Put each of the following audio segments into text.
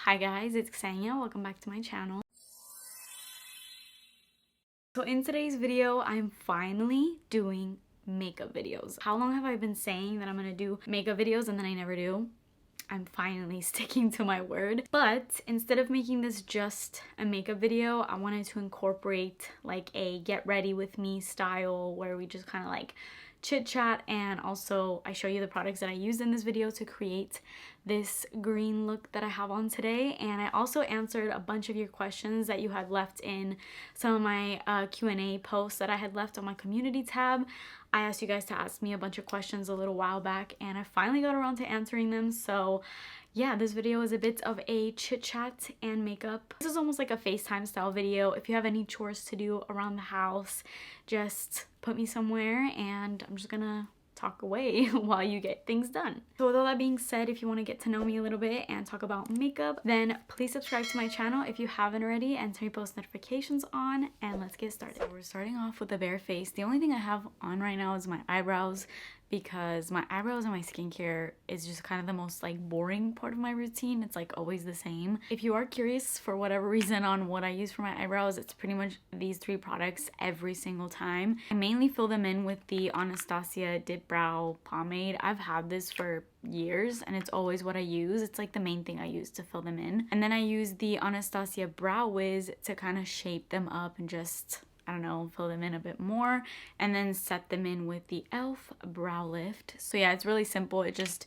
Hi guys, it's Ksenia. Welcome back to my channel. So in today's video, I'm finally doing makeup videos. How long have I been saying that I'm gonna do makeup videos and then I never do? I'm finally sticking to my word. But instead of making this just a makeup video, I wanted to incorporate like a get ready with me style where we just kind of like chit chat, and also I show you the products that I used in this video to create this green look that I have on today. And I also answered a bunch of your questions that you had left in some of my Q&A posts that I had left on my community tab. I asked you guys to ask me a bunch of questions a little while back, and I finally got around to answering them. So yeah, this video is a bit of a chit chat and makeup. This is almost like a FaceTime style video. If you have any chores to do around the house, just put me somewhere and I'm just gonna talk away while you get things done. So with all that being said, if you want to get to know me a little bit and talk about makeup, then please subscribe to my channel if you haven't already and turn your post notifications on, and let's get started. So we're starting off with a bare face. The only thing I have on right now is my eyebrows, because my eyebrows and my skincare is just kind of the most like boring part of my routine. It's like always the same. If you are curious for whatever reason on what I use for my eyebrows, it's pretty much these three products every single time. I mainly fill them in with the Anastasia Dip Brow Pomade. I've had this for years and it's always what I use. It's like the main thing I use to fill them in. And then I use the Anastasia Brow Wiz to kind of shape them up and just, I don't know, fill them in a bit more, and then set them in with the e.l.f. Brow Lift. So yeah, it's really simple. It just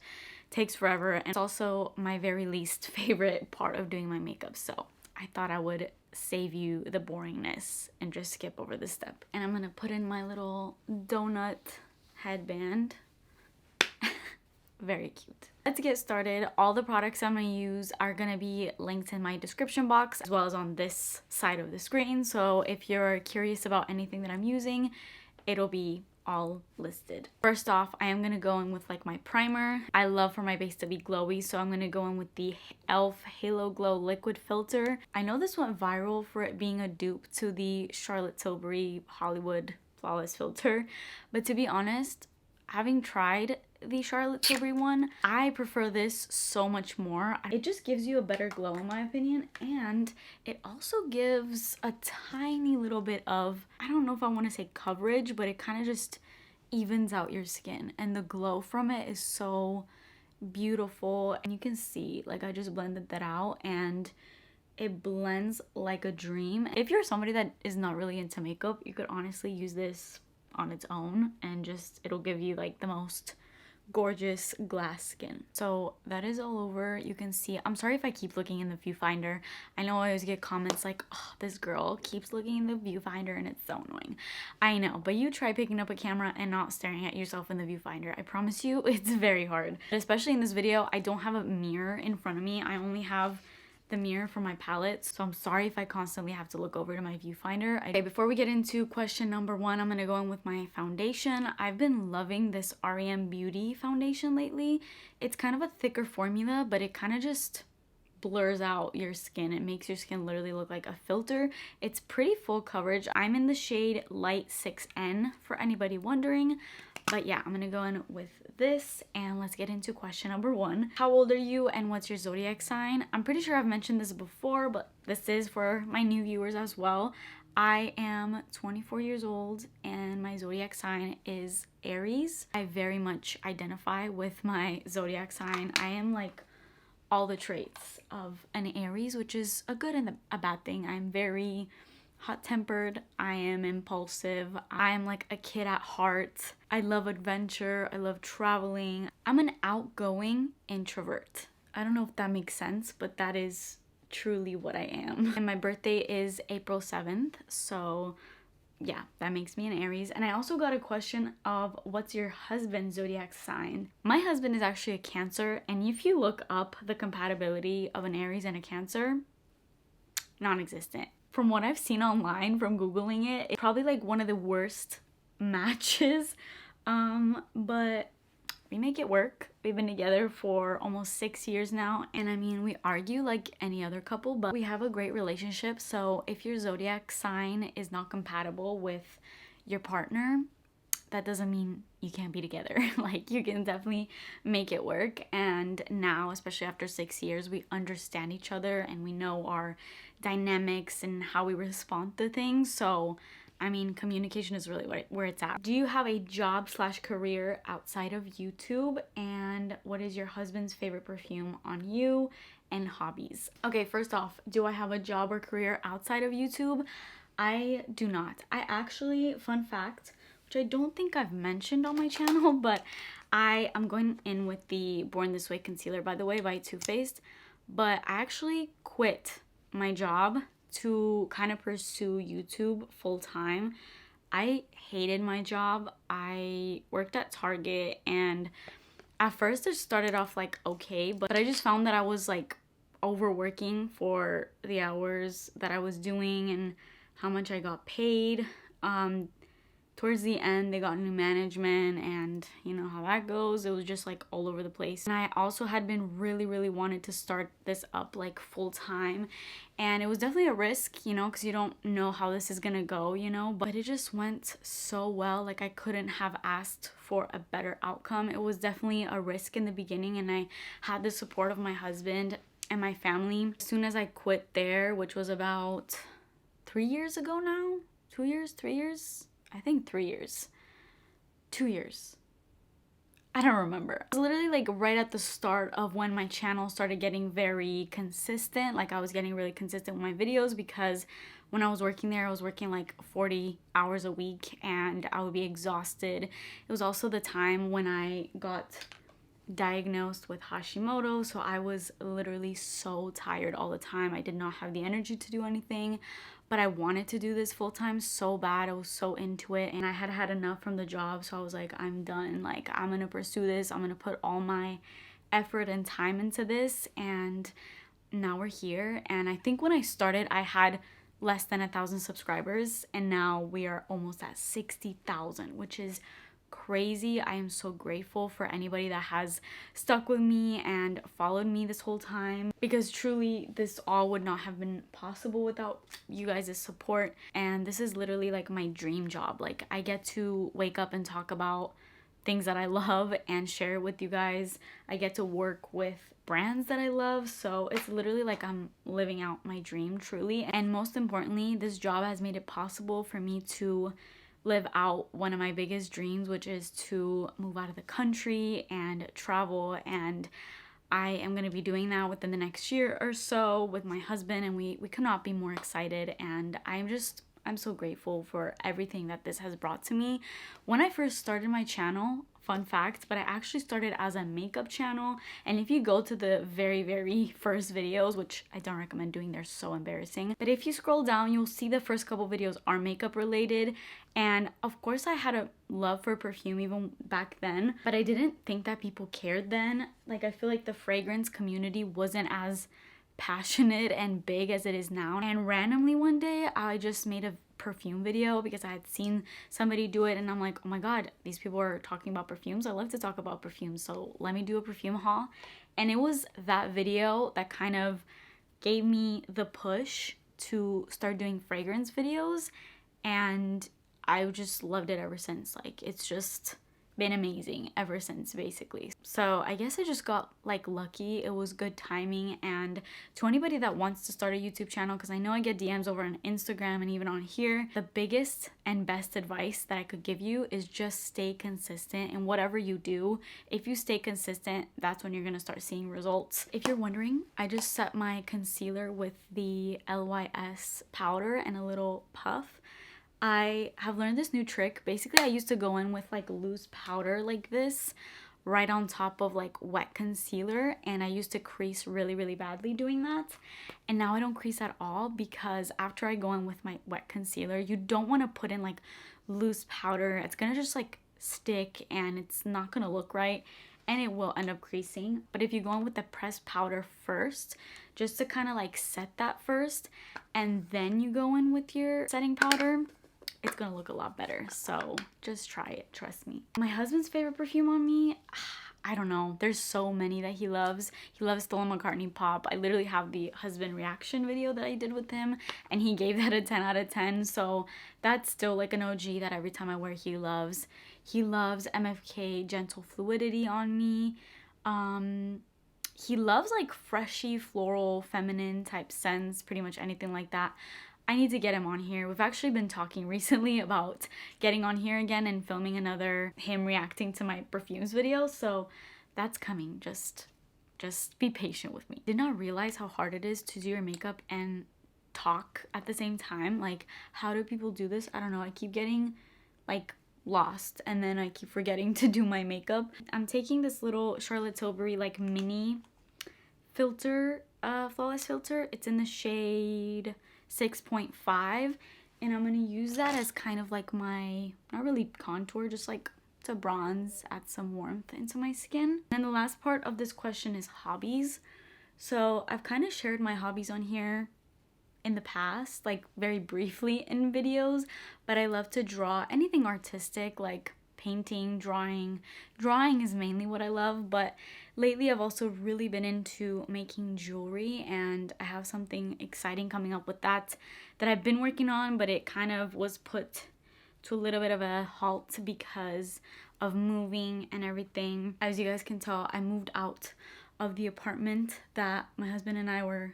takes forever, and it's also my very least favorite part of doing my makeup. So I thought I would save you the boringness and just skip over this step. And I'm gonna put in my little donut headband. Very cute. Let's get started. All the products I'm going to use are going to be linked in my description box as well as on this side of the screen. So if you're curious about anything that I'm using, it'll be all listed. First off, I am going to go in with like my primer. I love for my base to be glowy, so I'm going to go in with the e.l.f. Halo Glow Liquid Filter. I know this went viral for it being a dupe to the Charlotte Tilbury Hollywood Flawless Filter, but to be honest, having tried the Charlotte Tilbury one, I prefer this so much more. It just gives you a better glow in my opinion, and it also gives a tiny little bit of, I don't know if I want to say coverage, but it kind of just evens out your skin, and the glow from it is so beautiful. And you can see, like, I just blended that out and it blends like a dream. If you're somebody that is not really into makeup, you could honestly use this on its own and just, it'll give you like the most gorgeous glass skin. So that is all over. You can see, I'm sorry if I keep looking in the viewfinder. I know I always get comments like, oh, this girl keeps looking in the viewfinder and it's so annoying. I know, but you try picking up a camera and not staring at yourself in the viewfinder. I promise you, it's very hard. Especially in this video, I don't have a mirror in front of me. I only have the mirror for my palette, so I'm sorry if I constantly have to look over to my viewfinder. Okay, before we get into question number one, I'm gonna go in with my foundation. I've been loving this REM Beauty foundation lately. It's kind of a thicker formula, but it kind of just blurs out your skin. It makes your skin literally look like a filter. It's pretty full coverage. I'm in the shade Light 6N for anybody wondering. But yeah, I'm gonna go in with this, and let's get into question number one. How old are you and what's your zodiac sign? I'm pretty sure I've mentioned this before, but this is for my new viewers as well. I am 24 years old and my zodiac sign is Aries. I very much identify with my zodiac sign. I am like all the traits of an Aries, which is a good and a bad thing. I'm very hot-tempered, I am impulsive, I am like a kid at heart. I love adventure, I love traveling. I'm an outgoing introvert. I don't know if that makes sense, but that is truly what I am. And my birthday is April 7th, so yeah, that makes me an Aries. And I also got a question of what's your husband's zodiac sign? My husband is actually a Cancer, and if you look up the compatibility of an Aries and a Cancer, non-existent. From what I've seen online from Googling it, it's probably like one of the worst matches, but we make it work. We've been together for almost 6 years now, and I mean, we argue like any other couple, but we have a great relationship. So if your zodiac sign is not compatible with your partner, that doesn't mean you can't be together. Like, you can definitely make it work. And now, especially after 6 years, we understand each other and we know our dynamics and how we respond to things. So I mean, communication is really where it's at. Do you have a job / career outside of YouTube? And what is your husband's favorite perfume on you? And hobbies? Okay, first off, do I have a job or career outside of YouTube? I do not. I actually, fun fact, which I don't think I've mentioned on my channel, but I am going in with the Born This Way concealer, by the way, by Too Faced. But I actually quit my job to kind of pursue YouTube full time. I hated my job. I worked at Target, and at first it started off like okay, but I just found that I was like overworking for the hours that I was doing and how much I got paid. Towards the end, they got new management, and you know how that goes. It was just like all over the place. And I also had been really wanted to start this up like full time, and it was definitely a risk, you know, because you don't know how this is gonna go, you know, but it just went so well. Like, I couldn't have asked for a better outcome. It was definitely a risk in the beginning, and I had the support of my husband and my family. As soon as I quit there, which was about 3 years ago now, 2 years, 3 years, I think 3 years, 2 years, I don't remember. It was literally like right at the start of when my channel started getting very consistent. Like, I was getting really consistent with my videos, because when I was working there, I was working like 40 hours a week and I would be exhausted. It was also the time when I got diagnosed with Hashimoto, so I was literally so tired all the time. I did not have the energy to do anything, but I wanted to do this full time so bad. I was so into it, and I had had enough from the job, so I was like, I'm done. Like, I'm gonna pursue this. I'm gonna put all my effort and time into this, and now we're here. And I think when I started, I had less than 1,000 subscribers, and now we are almost at 60,000, which is crazy. I am so grateful for anybody that has stuck with me and followed me this whole time, because truly this all would not have been possible without you guys' support. And this is literally like my dream job. Like, I get to wake up and talk about things that I love and share it with you guys. I get to work with brands that I love, so it's literally like I'm living out my dream, truly. And most importantly, this job has made it possible for me to live out one of my biggest dreams, which is to move out of the country and travel. And I am going to be doing that within the next year or so with my husband, and we could not be more excited. And I'm so grateful for everything that this has brought to me. When I first started my channel, fun fact, but I actually started as a makeup channel. And if you go to the very first videos, which I don't recommend doing, they're so embarrassing, but if you scroll down, you'll see the first couple videos are makeup related. And of course I had a love for perfume even back then, but I didn't think that people cared then. Like, I feel like the fragrance community wasn't as passionate and big as it is now. And randomly one day I just made a perfume video because I had seen somebody do it, and I'm like, oh my god, these people are talking about perfumes. I love to talk about perfumes, so let me do a perfume haul. And it was that video that kind of gave me the push to start doing fragrance videos, and I just loved it ever since. Like, it's just been amazing ever since, basically. So I guess I just got like lucky. It was good timing. And to anybody that wants to start a YouTube channel, because I know I get DMs over on Instagram and even on here, the biggest and best advice that I could give you is just stay consistent in whatever you do. If you stay consistent, that's when you're gonna start seeing results. If you're wondering, I just set my concealer with the LYS powder and a little puff. I have learned this new trick. Basically, I used to go in with like loose powder like this right on top of like wet concealer, and I used to crease really badly doing that. And now I don't crease at all, because after I go in with my wet concealer, you don't want to put in like loose powder. It's gonna just like stick and it's not gonna look right, and it will end up creasing. But if you go in with the pressed powder first, just to kind of like set that first, and then you go in with your setting powder, it's gonna look a lot better. So just try it, trust me. My husband's favorite perfume on me, I don't know. There's so many that he loves. He loves Stella McCartney Pop. I literally have the husband reaction video that I did with him, and he gave that a 10 out of 10. So that's still like an OG that every time I wear he loves. He loves MFK Gentle Fluidity on me. He loves like freshy, floral, feminine type scents, pretty much anything like that. I need to get him on here. We've actually been talking recently about getting on here again and filming another him reacting to my perfumes video, so that's coming. Just be patient with me. Did not realize how hard it is to do your makeup and talk at the same time. Like, how do people do this? I don't know. I keep getting like lost and then I keep forgetting to do my makeup. I'm taking this little Charlotte Tilbury like mini filter, flawless filter. It's in the shade 6.5, and I'm gonna use that as kind of like my, not really contour, just like to bronze, add some warmth into my skin. And the last part of this question is hobbies. So I've kind of shared my hobbies on here in the past, like very briefly in videos, but I love to draw anything artistic, like painting, drawing. Drawing is mainly what I love, but lately I've also really been into making jewelry, and I have something exciting coming up with that I've been working on, but it kind of was put to a little bit of a halt because of moving and everything. As you guys can tell, I moved out of the apartment that my husband and I were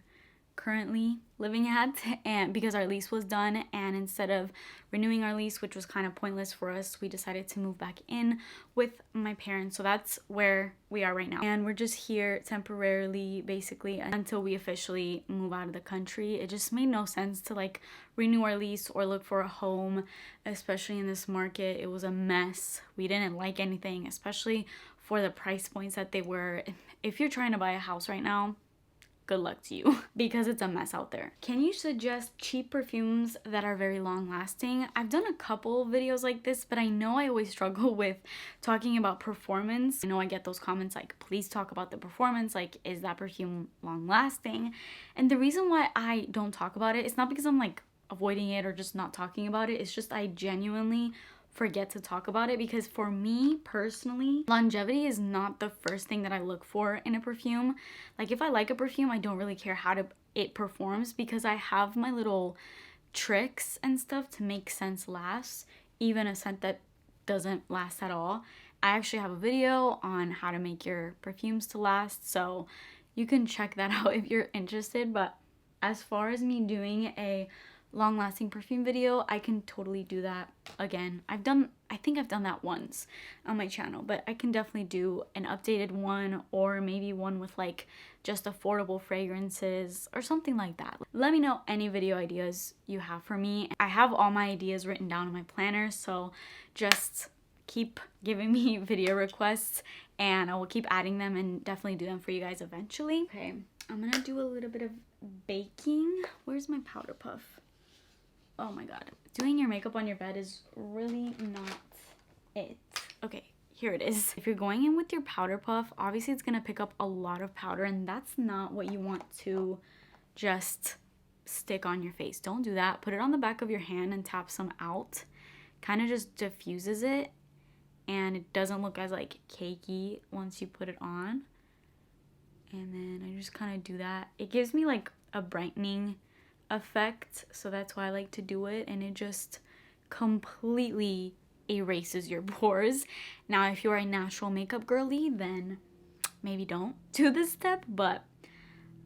currently living at, and because our lease was done, and instead of renewing our lease, which was kind of pointless for us, we decided to move back in with my parents. So that's where we are right now, and we're just here temporarily, basically, until we officially move out of the country. It just made no sense to like renew our lease or look for a home, especially in this market. It was a mess. We didn't like anything, especially for the price points that they were. If you're trying to buy a house right now, good luck to you because it's a mess out there. Can you suggest cheap perfumes that are very long lasting? I've done a couple videos like this, but I know I always struggle with talking about performance. I know I get those comments like, please talk about the performance, like, is that perfume long lasting? And the reason why I don't talk about it, it's not because I'm like avoiding it or just not talking about it. It's just I genuinely forget to talk about it, because for me personally, longevity is not the first thing that I look for in a perfume. Like, if I like a perfume, I don't really care how it performs, because I have my little tricks and stuff to make scents last, even a scent that doesn't last at all. I actually have a video on how to make your perfumes to last, so you can check that out if you're interested. But as far as me doing a long-lasting perfume video, I can totally do that again. I think I've done that once on my channel, but I can definitely do an updated one, or maybe one with like just affordable fragrances or something like that. Let me know any video ideas you have for me. I have all my ideas written down in my planner, so just keep giving me video requests and I will keep adding them and definitely do them for you guys eventually. Okay, I'm gonna do a little bit of baking. Where's my powder puff? Oh my god, doing your makeup on your bed is really not it. Okay, here it is. If you're going in with your powder puff, obviously it's gonna pick up a lot of powder, and that's not what you want to just stick on your face. Don't do that. Put it on the back of your hand and tap some out. Kind of just diffuses it, and it doesn't look as like cakey once you put it on. And then I just kind of do that. It gives me like a brightening effect, so that's why I like to do it, and it just completely erases your pores. Now, if you're a natural makeup girly, then maybe don't do this step, but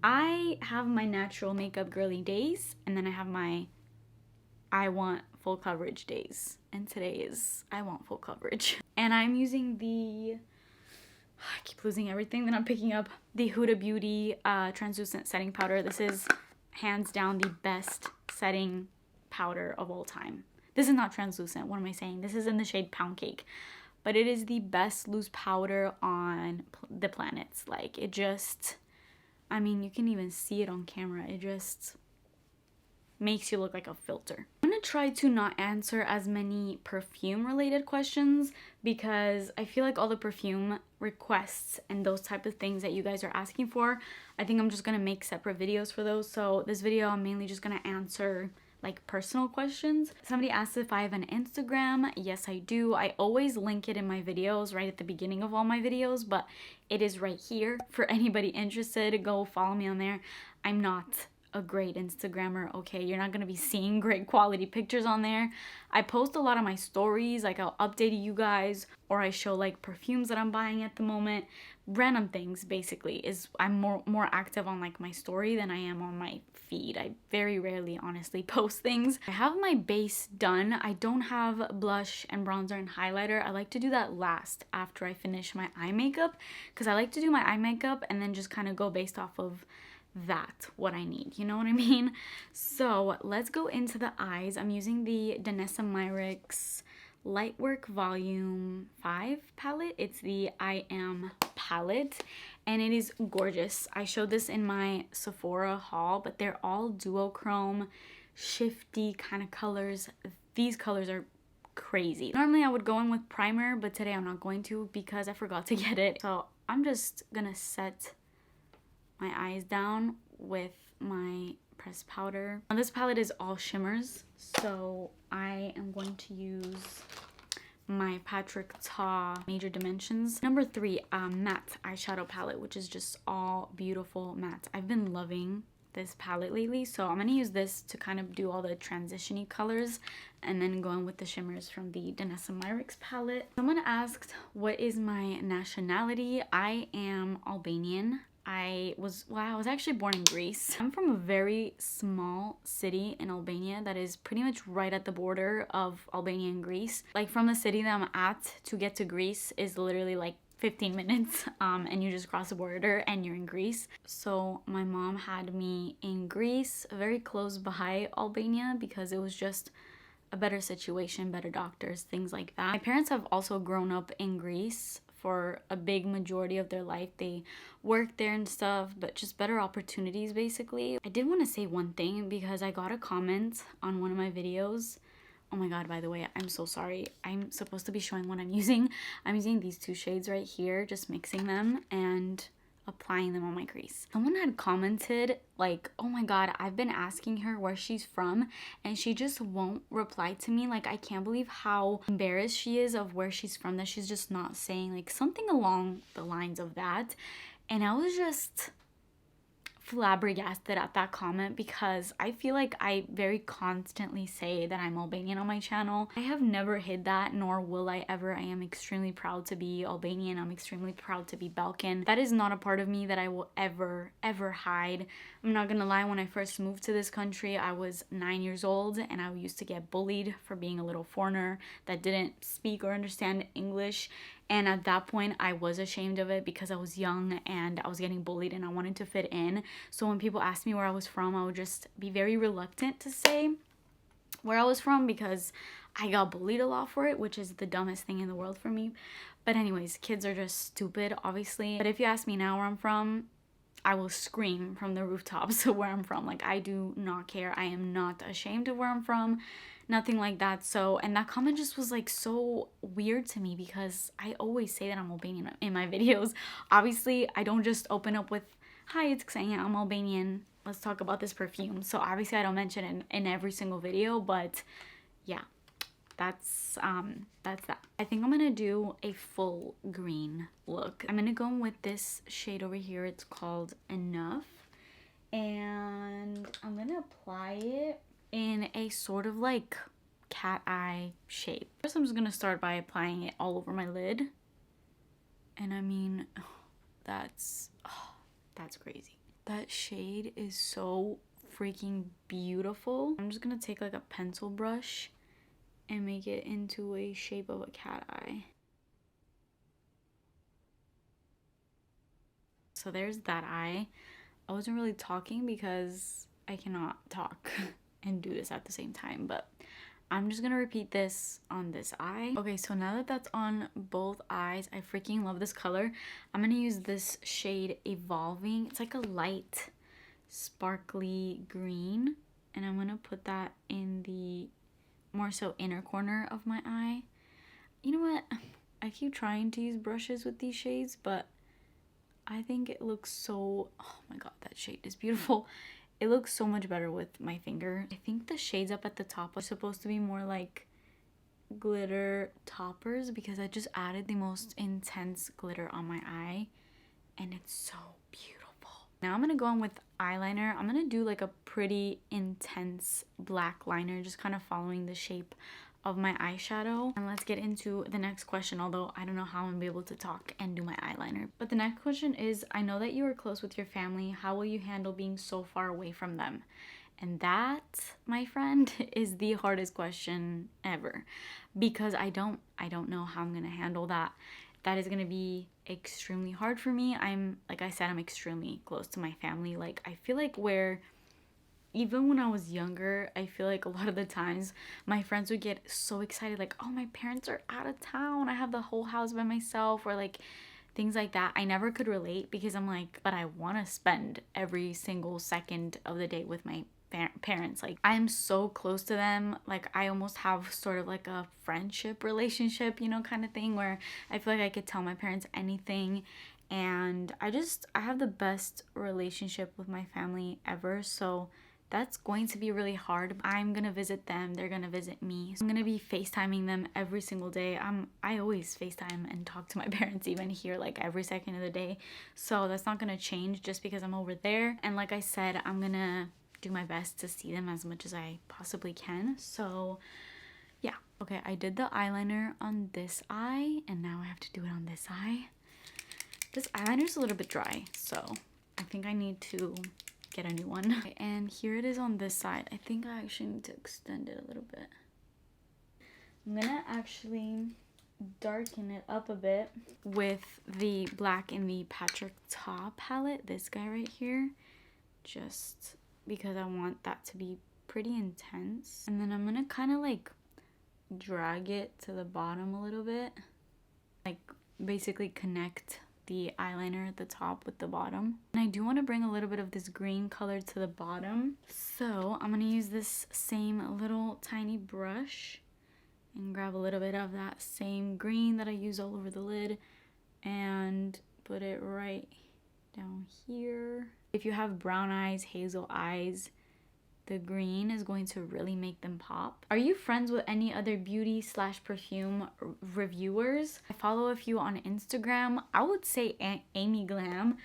I have my natural makeup girly days, and then I have my I want full coverage days, and today is I want full coverage. And I'm using the, I keep losing everything that I'm picking up, the Huda Beauty translucent setting powder. This is hands down the best setting powder of all time. This is not translucent. What am I saying? This is in the shade Pound Cake, but it is the best loose powder on the planet. Like, it just, I mean, you can even see it on camera. It just makes you look like a filter. I'm gonna try to not answer as many perfume related questions, because I feel like all the perfume requests and those type of things that you guys are asking for, I think I'm just gonna make separate videos for those. So this video, I'm mainly just gonna answer like personal questions. Somebody asked if I have an Instagram. Yes, I do. I always link it in my videos right at the beginning of all my videos, but it is right here for anybody interested. Go follow me on there. I'm not a great Instagrammer, okay? You're not gonna be seeing great quality pictures on there. I post a lot of my stories, like I'll update you guys, or I show like perfumes that I'm buying at the moment. Random things, basically. I'm more active on like my story than I am on my feed. I very rarely honestly post things. I have my base done. I don't have blush and bronzer and highlighter. I like to do that last after I finish my eye makeup, because I like to do my eye makeup and then just kind of go based off of that, what I need, you know what I mean? So let's go into the eyes. I'm using the Danessa Myricks Lightwork Volume 5 palette. It's the I Am palette, and it is gorgeous. I showed this in my Sephora haul, but they're all duochrome, shifty kind of colors. These colors are crazy. Normally I would go in with primer, but today I'm not going to because I forgot to get it. So I'm just gonna set my eyes down with my pressed powder. Now this palette is all shimmers, so I am going to use my Patrick Ta Major Dimensions number 3 matte eyeshadow palette, which is just all beautiful matte. I've been loving this palette lately, so I'm gonna use this to kind of do all the transition-y colors and then go in with the shimmers from the Danessa Myricks palette. Someone asked, what is my nationality? I am Albanian. I was actually born in Greece. I'm from a very small city in Albania that is pretty much right at the border of Albania and Greece. Like from the city that I'm at to get to Greece is literally like 15 minutes and you just cross the border and you're in Greece. So my mom had me in Greece, very close by Albania, because it was just a better situation, better doctors, things like that. My parents have also grown up in Greece for a big majority of their life. They worked there and stuff, but just better opportunities basically. I did want to say one thing because I got a comment on one of my videos. Oh my god, by the way, I'm so sorry. I'm supposed to be showing what I'm using. I'm using these 2 shades right here, just mixing them and applying them on my crease. Someone had commented like, oh my god, I've been asking her where she's from and she just won't reply to me. Like, I can't believe how embarrassed she is of where she's from, that she's just not saying, like, something along the lines of that. And I was just flabbergasted at that comment because I feel like I very constantly say that I'm Albanian on my channel. I have never hid that, nor will I ever. I am extremely proud to be Albanian. I'm extremely proud to be Balkan. That is not a part of me that I will ever hide. I'm not gonna lie, when I first moved to this country, I was 9 years old and I used to get bullied for being a little foreigner that didn't speak or understand English. And at that point, I was ashamed of it because I was young and I was getting bullied and I wanted to fit in. So when people asked me where I was from, I would just be very reluctant to say where I was from because I got bullied a lot for it, which is the dumbest thing in the world for me. But anyways, kids are just stupid, obviously. But if you ask me now where I'm from, I will scream from the rooftops where I'm from. Like, I do not care. I am not ashamed of where I'm from. Nothing like that. So, and that comment just was like so weird to me because I always say that I'm Albanian in my videos. Obviously, I don't just open up with, hi, it's Ksenia, I'm Albanian, let's talk about this perfume. So obviously I don't mention it in every single video, but yeah, that's that. I think I'm gonna do a full green look. I'm gonna go in with this shade over here. It's called Enough, and I'm gonna apply it in a sort of like cat eye shape. First, I'm just gonna start by applying it all over my lid, and I mean, that's crazy. That shade is so freaking beautiful. I'm just gonna take like a pencil brush and make it into a shape of a cat eye. So there's that eye. I wasn't really talking because I cannot talk and do this at the same time, but I'm just gonna repeat this on this eye. Okay, so now that that's on both eyes, I freaking love this color. I'm gonna use this shade Evolving. It's like a light sparkly green, and I'm gonna put that in the more so inner corner of my eye. You know what? I keep trying to use brushes with these shades, but I think it looks so, oh my god, that shade is beautiful. It looks so much better with my finger. I think the shades up at the top are supposed to be more like glitter toppers because I just added the most intense glitter on my eye and it's so beautiful. Now I'm gonna go in with eyeliner. I'm gonna do like a pretty intense black liner, just kind of following the shape of my eyeshadow. And let's get into the next question, although I don't know how I'm gonna be able to talk and do my eyeliner. But the next question is, I know that you are close with your family. How will you handle being so far away from them? And that, my friend, is the hardest question ever, because I don't know how I'm gonna handle that. That is gonna be extremely hard for me. Like I said, I'm extremely close to my family. Like, I feel like even when I was younger, I feel like a lot of the times my friends would get so excited, like, oh, my parents are out of town, I have the whole house by myself, or like things like that. I never could relate, because I'm like, but I want to spend every single second of the day with my parents. Like, I'm so close to them. Like, I almost have sort of like a friendship relationship, you know, kind of thing, where I feel like I could tell my parents anything. And I have the best relationship with my family ever, so that's going to be really hard. I'm gonna visit them, they're gonna visit me. I'm gonna be FaceTiming them every single day. I always FaceTime and talk to my parents even here, like every second of the day. So that's not gonna change just because I'm over there. And like I said, I'm gonna do my best to see them as much as I possibly can. So yeah. Okay, I did the eyeliner on this eye, and now I have to do it on this eye. This eyeliner's a little bit dry, so I think I need to get a new one. Okay, and here it is on this side. I think I actually need to extend it a little bit. I'm gonna actually darken it up a bit with the black in the Patrick Ta palette, this guy right here, just because I want that to be pretty intense. And then I'm gonna kind of like drag it to the bottom a little bit, like basically connect the eyeliner at the top with the bottom. And I do want to bring a little bit of this green color to the bottom. So I'm going to use this same little tiny brush and grab a little bit of that same green that I use all over the lid and put it right down here. If you have brown eyes, hazel eyes, the green is going to really make them pop. Are you friends with any other beauty/perfume reviewers? I follow a few on Instagram. I would say Amy Glam,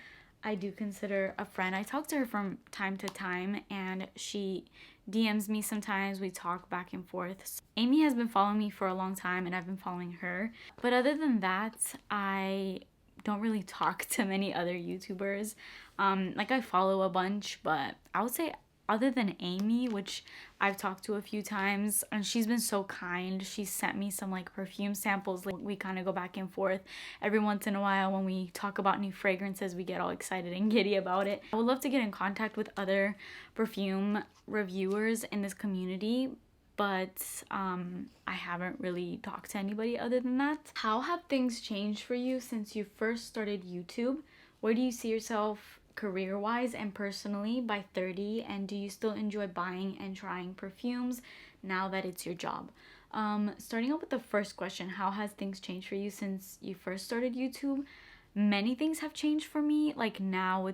I do consider a friend. I talk to her from time to time, and she DMs me sometimes. We talk back and forth. So Amy has been following me for a long time, and I've been following her. But other than that, I don't really talk to many other YouTubers. Like, I follow a bunch, but I would say other than Amy, which I've talked to a few times, and she's been so kind. She sent me some like perfume samples. Like, we kind of go back and forth every once in a while. When we talk about new fragrances, we get all excited and giddy about it. I would love to get in contact with other perfume reviewers in this community, but I haven't really talked to anybody other than that. How have things changed for you since you first started YouTube? Where do you see yourself career-wise and personally by 30, and do you still enjoy buying and trying perfumes now that it's your job? Starting out with the first question, how has things changed for you since you first started YouTube? Many things have changed for me. Like, now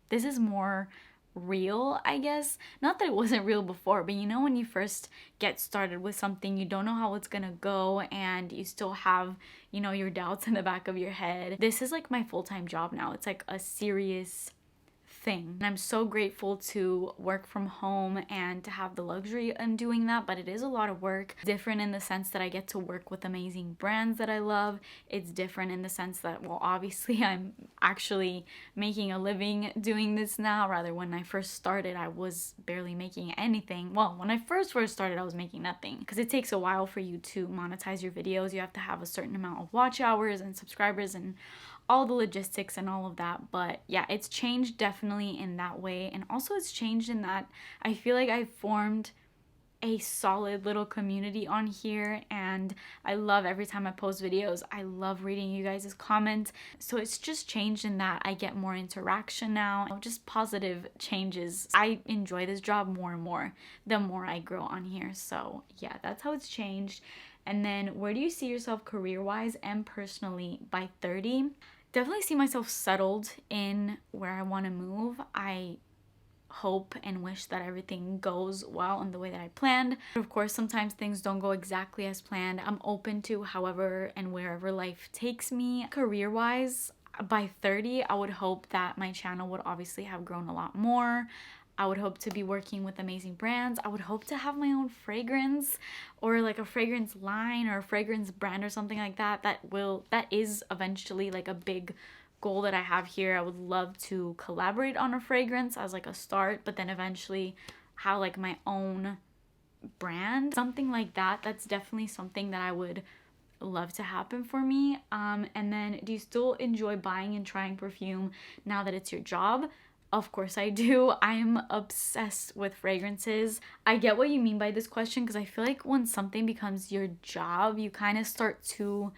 this is more real, I guess. Not that it wasn't real before, but you know, when you first get started with something, you don't know how it's gonna go, and you still have, you know, your doubts in the back of your head. This is like my full-time job now. It's like a serious thing, and I'm so grateful to work from home and to have the luxury in doing that, but it is a lot of work. Different in the sense that I get to work with amazing brands that I love. It's different in the sense that, well, obviously I'm actually making a living doing this now, rather when I first started I was barely making anything. Well, when I first started I was making nothing, because it takes a while for you to monetize your videos. You have to have a certain amount of watch hours and subscribers and all the logistics and all of that. But yeah, it's changed definitely in that way. And also it's changed in that I feel like I've formed a solid little community on here, and I love every time I post videos. I love reading you guys' comments. So it's just changed in that I get more interaction now, just positive changes. I enjoy this job more and more the more I grow on here. So yeah, that's how it's changed. And then, where do you see yourself career-wise and personally by 30? Definitely see myself settled in where I want to move. I hope and wish that everything goes well in the way that I planned. But of course, sometimes things don't go exactly as planned. I'm open to however and wherever life takes me. Career-wise, by 30, I would hope that my channel would obviously have grown a lot more. I would hope to be working with amazing brands. I would hope to have my own fragrance, or like a fragrance line or a fragrance brand or something like that. That is eventually like a big goal that I have here. I would love to collaborate on a fragrance as like a start, but then eventually have like my own brand, something like that. That's definitely something that I would love to happen for me. And then, do you still enjoy buying and trying perfume now that it's your job? Of course I do. I'm obsessed with fragrances. I get what you mean by this question, because I feel like when something becomes your job, you kind of start to,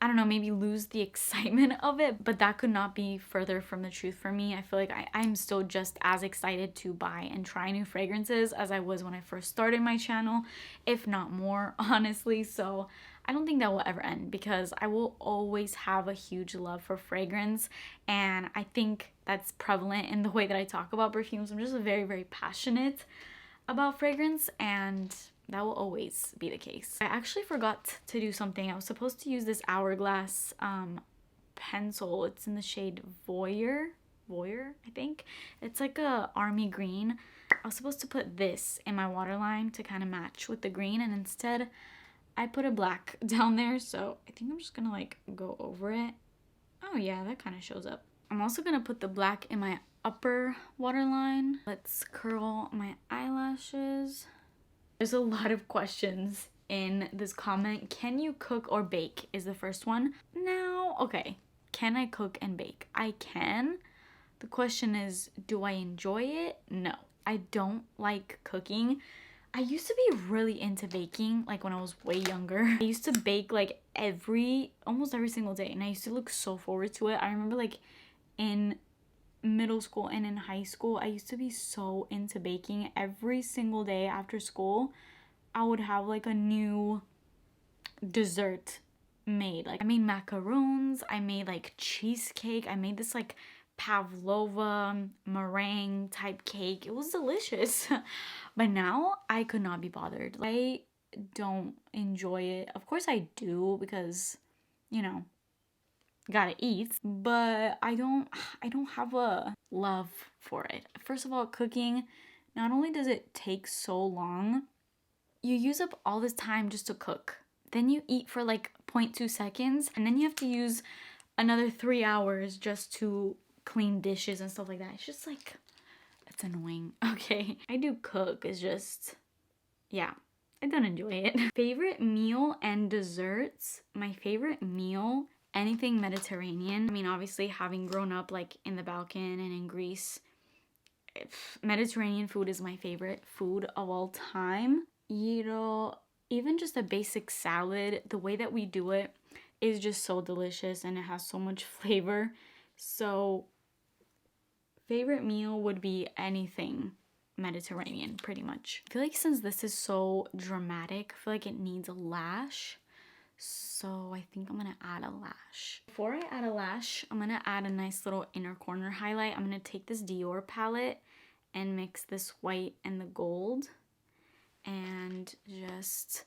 I don't know, maybe lose the excitement of it, but that could not be further from the truth for me. I feel like I'm still just as excited to buy and try new fragrances as I was when I first started my channel, if not more, honestly. So I don't think that will ever end, because I will always have a huge love for fragrance, and I think that's prevalent in the way that I talk about perfumes. I'm just very, very passionate about fragrance, and that will always be the case. I actually forgot to do something. I was supposed to use this Hourglass pencil. It's in the shade Voyeur, I think. It's like a army green. I was supposed to put this in my waterline to kind of match with the green, and instead I put a black down there, so I think I'm just gonna like go over it. Oh yeah, that kind of shows up. I'm also gonna put the black in my upper waterline. Let's curl my eyelashes. There's a lot of questions in this comment. Can you cook or bake is the first one. Now, okay, can I cook and bake? I can. The question is, do I enjoy it? No, I don't like cooking. I used to be really into baking, like when I was way younger. I used to bake like almost every single day, and I used to look so forward to it. I remember like in middle school and in high school, I used to be so into baking. Every single day after school, I would have like a new dessert made. Like I made macaroons, I made like cheesecake, I made this like pavlova meringue type cake. It was delicious. But now I could not be bothered. I don't enjoy it. Of course I do, because, you know, gotta eat, but I don't have a love for it. First of all, cooking, not only does it take so long, you use up all this time just to cook. Then you eat for like 0.2 seconds, and then you have to use another 3 hours just to clean dishes and stuff like that. It's just like, it's annoying. Okay, I do cook, it's just, yeah, I don't enjoy it. Favorite meal and desserts. My favorite meal, anything Mediterranean. I mean, obviously having grown up like in the Balkan and in Greece, Mediterranean food is my favorite food of all time. You know, even just a basic salad, the way that we do it is just so delicious, and it has so much flavor. So favorite meal would be anything Mediterranean, pretty much. I feel like since this is so dramatic, I feel like it needs a lash. So I think I'm gonna add a lash. Before I add a lash, I'm gonna add a nice little inner corner highlight. I'm gonna take this Dior palette and mix this white and the gold and just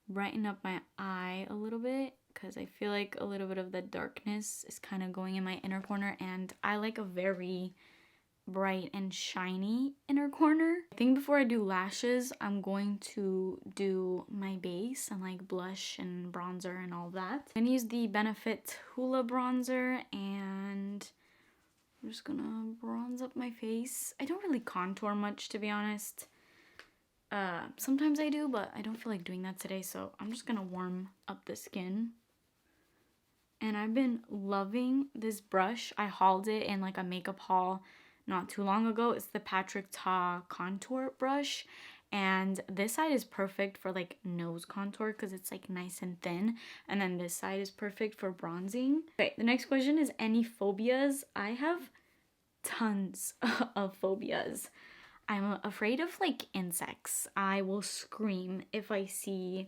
brighten up my eye a little bit, because I feel like a little bit of the darkness is kind of going in my inner corner, and I like a very bright and shiny inner corner. I think before I do lashes, I'm going to do my base and like blush and bronzer and all that. I'm gonna use the Benefit Hoola bronzer, and I'm just gonna bronze up my face. I don't really contour much, to be honest. Sometimes I do, but I don't feel like doing that today, so I'm just gonna warm up the skin. And I've been loving this brush. I hauled it in like a makeup haul not too long ago. It's the Patrick Ta contour brush, and this side is perfect for like nose contour because it's like nice and thin, and then this side is perfect for bronzing. Okay, the next question is any phobias. I have tons of phobias. I'm afraid of like insects. I will scream if I see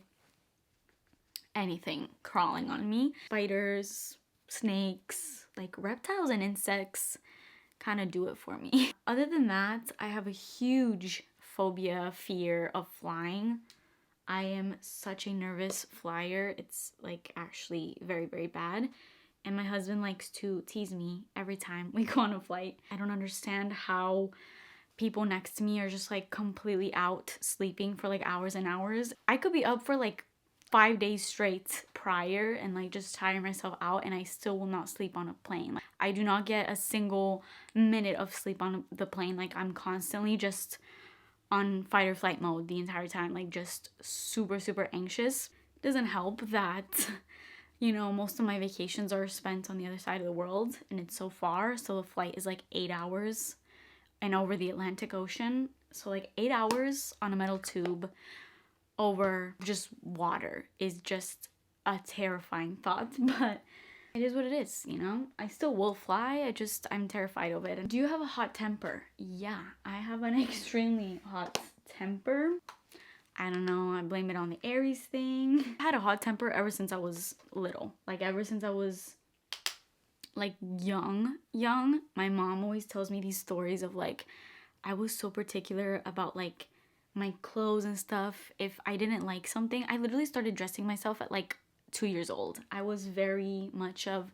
anything crawling on me. Spiders, snakes, like reptiles and insects kind of do it for me. Other than that, I have a huge fear of flying. I am such a nervous flyer. It's like actually very, very bad. And my husband likes to tease me every time we go on a flight. I don't understand how people next to me are just like completely out sleeping for like hours and hours. I could be up for like 5 days straight prior and like just tire myself out, and I still will not sleep on a plane. Like, I do not get a single minute of sleep on the plane. Like, I'm constantly just on fight or flight mode the entire time, like just super, super anxious. It doesn't help that you know, most of my vacations are spent on the other side of the world and it's so far. So the flight is like 8 hours and over the Atlantic Ocean. So like 8 hours on a metal tube over just water is just a terrifying thought, but it is what it is, you know? I still will fly, I'm terrified of it. And do you have a hot temper? Yeah, I have an extremely hot temper. I don't know, I blame it on the Aries thing. I had a hot temper ever since I was little. Like ever since I was like young. My mom always tells me these stories of like, I was so particular about like my clothes and stuff. If I didn't like something, I literally started dressing myself at like 2 years old. I was very much of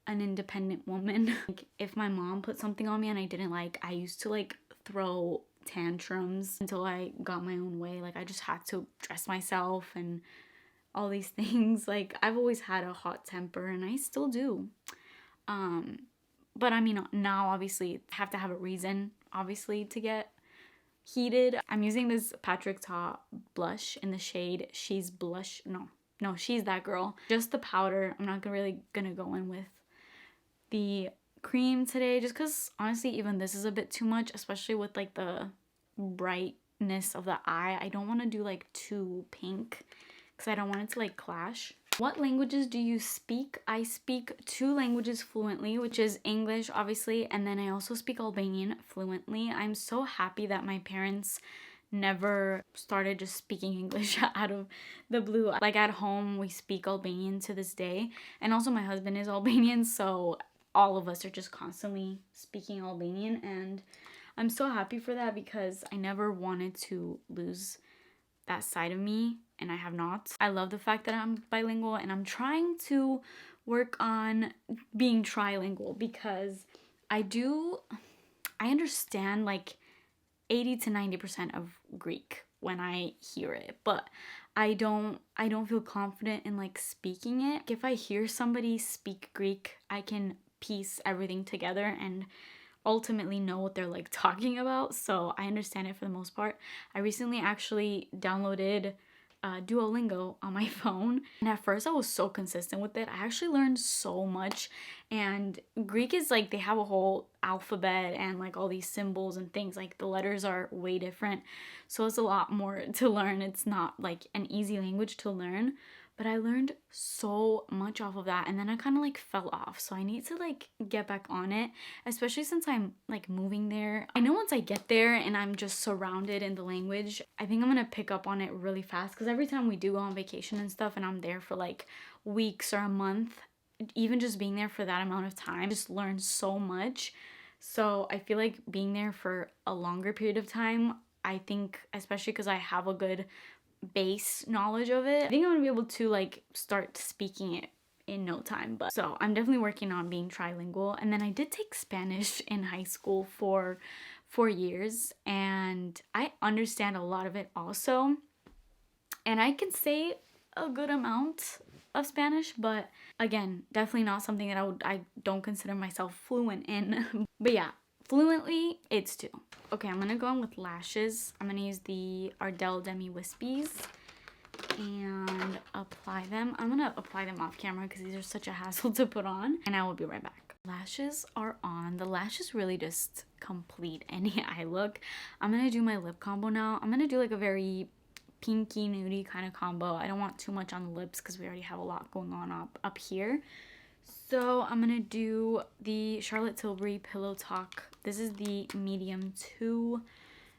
an independent woman. Like, if my mom put something on me and I didn't like, I used to like throw tantrums until I got my own way. Like I just had to dress myself and all these things. Like I've always had a hot temper and I still do. But I mean, now obviously I have to have a reason obviously to get heated. I'm using this Patrick Ta blush in the shade She's Blush. No, She's That Girl. Just the powder. I'm not really gonna go in with the cream today just because honestly even this is a bit too much, especially with like the brightness of the eye. I don't want to do like too pink because I don't want it to like clash. What languages do you speak? I speak 2 languages fluently, which is English obviously, and then I also speak Albanian fluently. I'm so happy that my parents never started just speaking English out of the blue. Like at home we speak Albanian to this day, and also my husband is Albanian, so all of us are just constantly speaking Albanian, and I'm so happy for that because I never wanted to lose that side of me, and I have not. I love the fact that I'm bilingual, and I'm trying to work on being trilingual because I understand like 80 to 90% of Greek when I hear it, but I don't feel confident in like speaking it. If I hear somebody speak Greek, I can piece everything together and ultimately know what they're like talking about, so I understand it for the most part. I recently actually downloaded Duolingo on my phone, and at first I was so consistent with it. I actually learned so much, and Greek is like, they have a whole alphabet and like all these symbols and things, like the letters are way different, so it's a lot more to learn. It's not like an easy language to learn, but I learned so much off of that, and then I kind of like fell off, so I need to like get back on it, especially since I'm like moving there. I know once I get there and I'm just surrounded in the language, I think I'm gonna pick up on it really fast, because every time we do go on vacation and stuff and I'm there for like weeks or a month, even just being there for that amount of time, just learn so much. So I feel like being there for a longer period of time, I think, especially because I have a good base knowledge of it, I think I'm gonna be able to like start speaking it in no time. But so I'm definitely working on being trilingual. And then I did take Spanish in high school for 4 years, and I understand a lot of it also, and I can say a good amount of Spanish, but again, definitely not something that I don't consider myself fluent in. But yeah, fluently it's 2. Okay, I'm gonna go in with lashes. I'm gonna use the Ardell Demi Wispies and apply them. I'm gonna apply them off camera because these are such a hassle to put on, and I will be right back. Lashes are on. The lashes really just complete any eye look. I'm gonna do my lip combo now. I'm gonna do like a very pinky nudie kind of combo. I don't want too much on the lips because we already have a lot going on up here. So I'm gonna do the Charlotte Tilbury Pillow Talk. This is the medium 2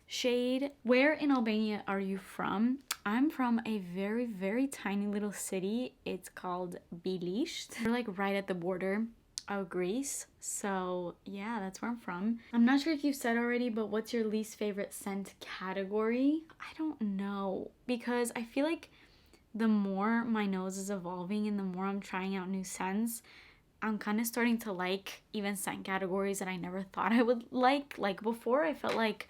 shade. Where in Albania are you from? I'm from a very, very tiny little city. It's called Bilisht. We're like right at the border of Greece. So yeah, that's where I'm from. I'm not sure if you've said already, but what's your least favorite scent category? I don't know, because I feel like the more my nose is evolving and the more I'm trying out new scents, I'm kind of starting to like even scent categories that I never thought I would like. Like before, I felt like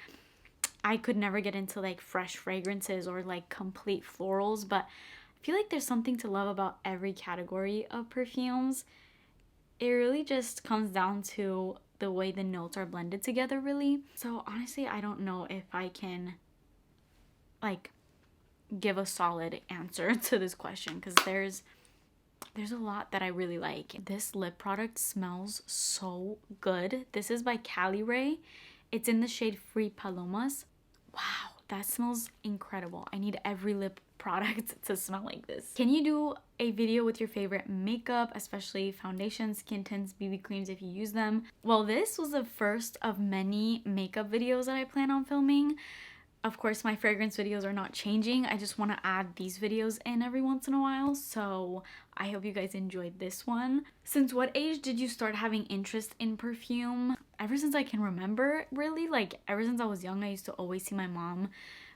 I could never get into like fresh fragrances or like complete florals, but I feel like there's something to love about every category of perfumes. It really just comes down to the way the notes are blended together, really. So honestly, I don't know if I can like give a solid answer to this question, because there's a lot that I really like. This lip product smells so good. This is by Cali Ray. It's in the shade Free Palomas. Wow, that smells incredible. I need every lip product to smell like this. Can you do a video with your favorite makeup, especially foundations, skin tints, BB creams if you use them? Well, this was the first of many makeup videos that I plan on filming. Of course, my fragrance videos are not changing. I just want to add these videos in every once in a while. So I hope you guys enjoyed this one. Since what age did you start having interest in perfume? Ever since I can remember, really. Like ever since I was young, I used to always see my mom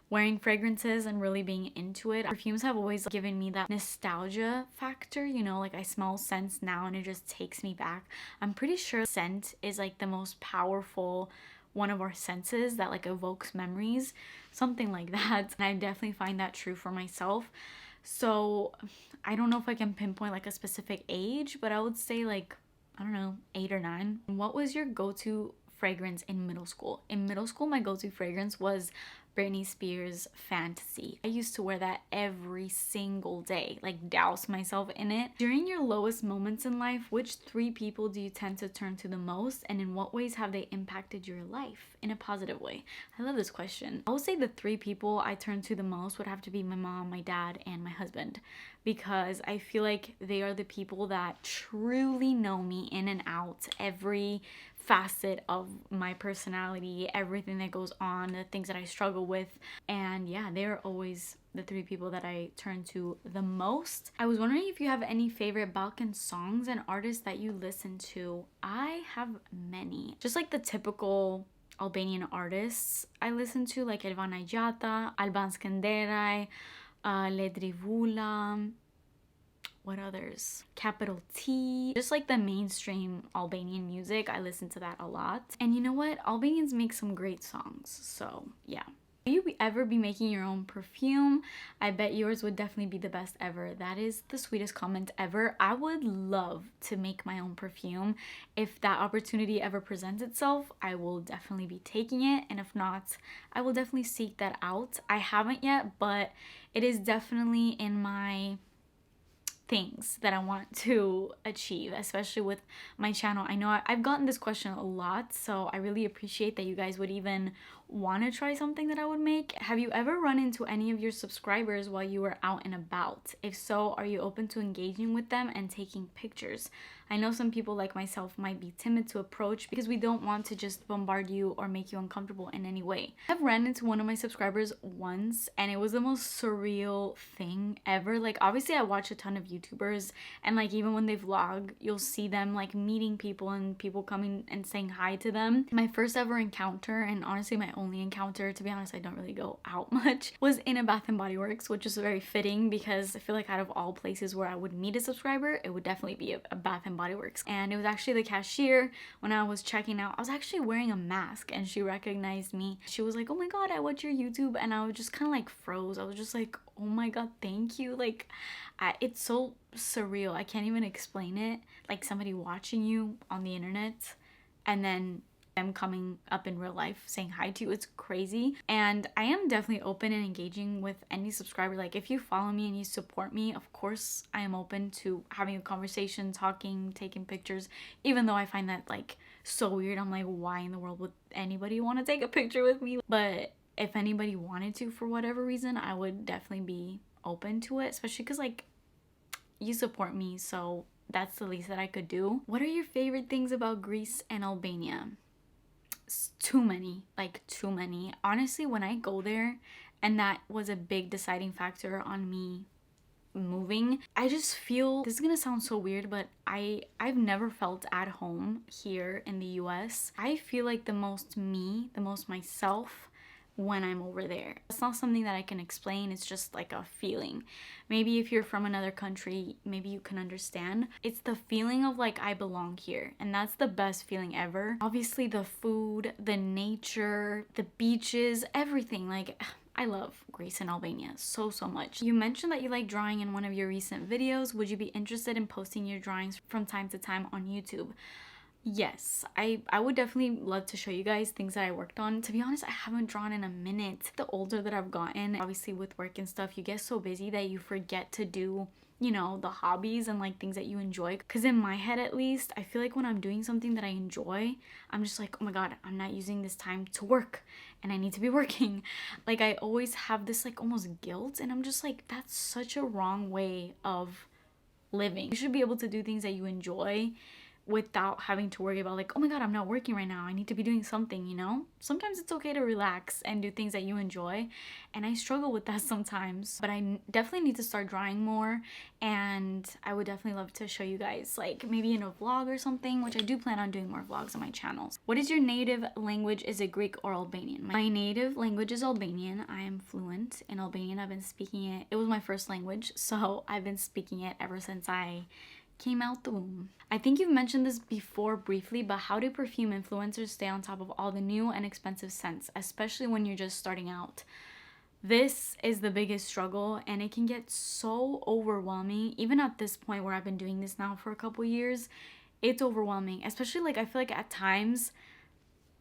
wearing fragrances and really being into it. Perfumes have always given me that nostalgia factor, you know, like I smell scents now and it just takes me back. I'm pretty sure scent is like the most powerful one of our senses that like evokes memories, something like that. And I definitely find that true for myself. So I don't know if I can pinpoint like a specific age, but I would say like, I don't know, 8 or 9. What was your go-to fragrance in middle school? In middle school, my go-to fragrance was Britney Spears' Fantasy. I used to wear that every single day, like douse myself in it. During your lowest moments in life, which 3 people do you tend to turn to the most, and in what ways have they impacted your life in a positive way? I love this question. I would say the 3 people I turn to the most would have to be my mom, my dad, and my husband, because I feel like they are the people that truly know me in and out, every facet of my personality, everything that goes on, the things that I struggle with. And yeah, they're always the 3 people that I turn to the most. I was wondering if you have any favorite Balkan songs and artists that you listen to. I have many. Just like the typical Albanian artists I listen to, like Elvana Gjata, Alban Skenderaj, Ledri Vula, what others? Capital T. Just like the mainstream Albanian music, I listen to that a lot. And you know what? Albanians make some great songs, so yeah. Will you ever be making your own perfume? I bet yours would definitely be the best ever. That is the sweetest comment ever. I would love to make my own perfume. If that opportunity ever presents itself, I will definitely be taking it. And if not, I will definitely seek that out. I haven't yet, but it is definitely in my things that I want to achieve, especially with my channel. I know I've gotten this question a lot, so I really appreciate that you guys would even want to try something that I would make. Have you ever run into any of your subscribers while you were out and about? If so, are you open to engaging with them and taking pictures? I know some people like myself might be timid to approach because we don't want to just bombard you or make you uncomfortable in any way. I've ran into one of my subscribers once and it was the most surreal thing ever. Like obviously I watch a ton of YouTubers and like even when they vlog, you'll see them like meeting people and people coming and saying hi to them. My first ever encounter, and honestly my only encounter, to be honest, I don't really go out much, was in a Bath and Body Works, which is very fitting because I feel like out of all places where I would meet a subscriber, it would definitely be a Bath and Body Works. And it was actually the cashier. When I was checking out, I was actually wearing a mask and she recognized me. She was like, oh my god, I watch your YouTube. And I was just kind of like froze. I was just like, oh my god, thank you. Like it's so surreal. I can't even explain it. Like somebody watching you on the internet and then them coming up in real life saying hi to you. It's crazy. And I am definitely open and engaging with any subscriber. Like if you follow me and you support me, of course I am open to having a conversation, talking, taking pictures, even though I find that like so weird. I'm like, why in the world would anybody want to take a picture with me? But if anybody wanted to for whatever reason, I would definitely be open to it, especially because like you support me, so that's the least that I could do. What are your favorite things about Greece and Albania? Too many, like too many. Honestly, when I go there, and that was a big deciding factor on me moving, I just feel, this is gonna sound so weird, but I've never felt at home here in the US. I feel like the most me, the most myself when I'm over there. It's not something that I can explain, it's just like a feeling. Maybe if you're from another country, maybe you can understand. It's the feeling of like I belong here, and that's the best feeling ever. Obviously the food, the nature, the beaches, everything. Like I love Greece and Albania so much. You mentioned that you like drawing in one of your recent videos. Would you be interested in posting your drawings from time to time on YouTube? Yes, I would definitely love to show you guys things that I worked on. To be honest, I haven't drawn in a minute. The older that I've gotten, obviously with work and stuff, you get so busy that you forget to do, you know, the hobbies and like things that you enjoy. Because in my head at least, I feel like when I'm doing something that I enjoy, I'm just like, oh my god, I'm not using this time to work and I need to be working. Like I always have this like almost guilt, and I'm just like, that's such a wrong way of living. You should be able to do things that you enjoy without having to worry about like, oh my god, I'm not working right now, I need to be doing something, you know? Sometimes it's okay to relax and do things that you enjoy, and I struggle with that sometimes, but I definitely need to start drawing more, and I would definitely love to show you guys like maybe in a vlog or something, which I do plan on doing more vlogs on my channels. What is your native language? Is it Greek or Albanian? My native language is Albanian. I am fluent in Albanian. I've been speaking it. It was my first language, so I've been speaking it ever since I came out the womb. I think you've mentioned this before briefly, but how do perfume influencers stay on top of all the new and expensive scents, especially when you're just starting out? This is the biggest struggle, and it can get so overwhelming. Even at this point where I've been doing this now for a couple years, it's overwhelming. Especially like I feel like at times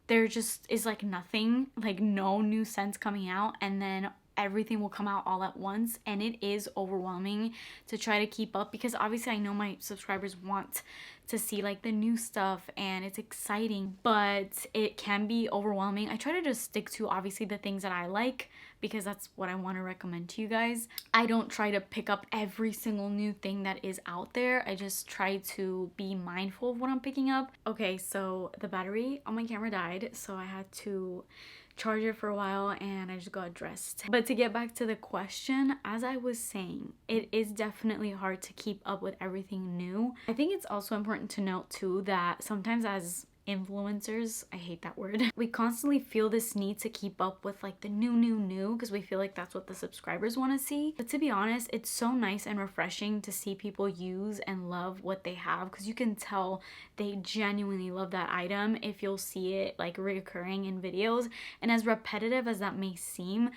there just is like nothing, like no new scents coming out, and then everything will come out all at once, and it is overwhelming to try to keep up, because obviously I know my subscribers want to see like the new stuff and it's exciting, but it can be overwhelming. I try to just stick to obviously the things that I like, because that's what I want to recommend to you guys. I don't try to pick up every single new thing that is out there. I just try to be mindful of what I'm picking up. Okay, so the battery on my camera died, so I had to charge it for a while and I just got dressed. But to get back to the question, as I was saying, it is definitely hard to keep up with everything new. I think it's also important to note too that sometimes as influencers, I hate that word, we constantly feel this need to keep up with like the new because we feel like that's what the subscribers want to see. But to be honest, it's so nice and refreshing to see people use and love what they have, because you can tell they genuinely love that item if you'll see it like reoccurring in videos. And as repetitive as that may seem,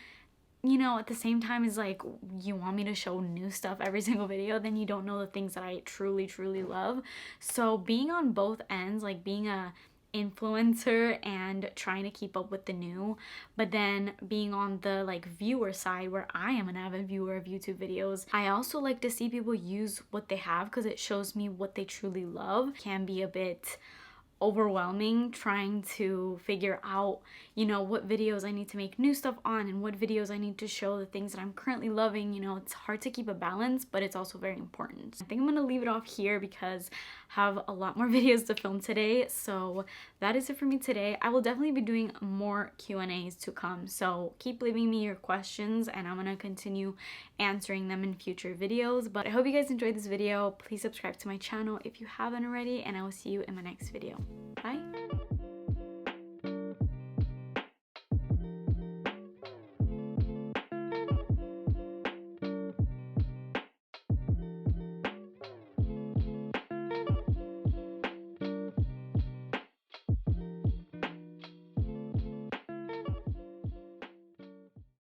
you know, at the same time is like, you want me to show new stuff every single video, then you don't know the things that I truly love. So being on both ends, like being a influencer and trying to keep up with the new, but then being on the like viewer side where I am an avid viewer of YouTube videos, I also like to see people use what they have, because it shows me what they truly love. Can be a bit overwhelming trying to figure out, you know, what videos I need to make new stuff on and what videos I need to show the things that I'm currently loving. You know, it's hard to keep a balance, but it's also very important. I think I'm gonna leave it off here because I have a lot more videos to film today. So that is it for me today. I will definitely be doing more Q&As to come, so keep leaving me your questions and I'm gonna continue answering them in future videos. But I hope you guys enjoyed this video. Please subscribe to my channel if you haven't already, and I will see you in my next video. Bye.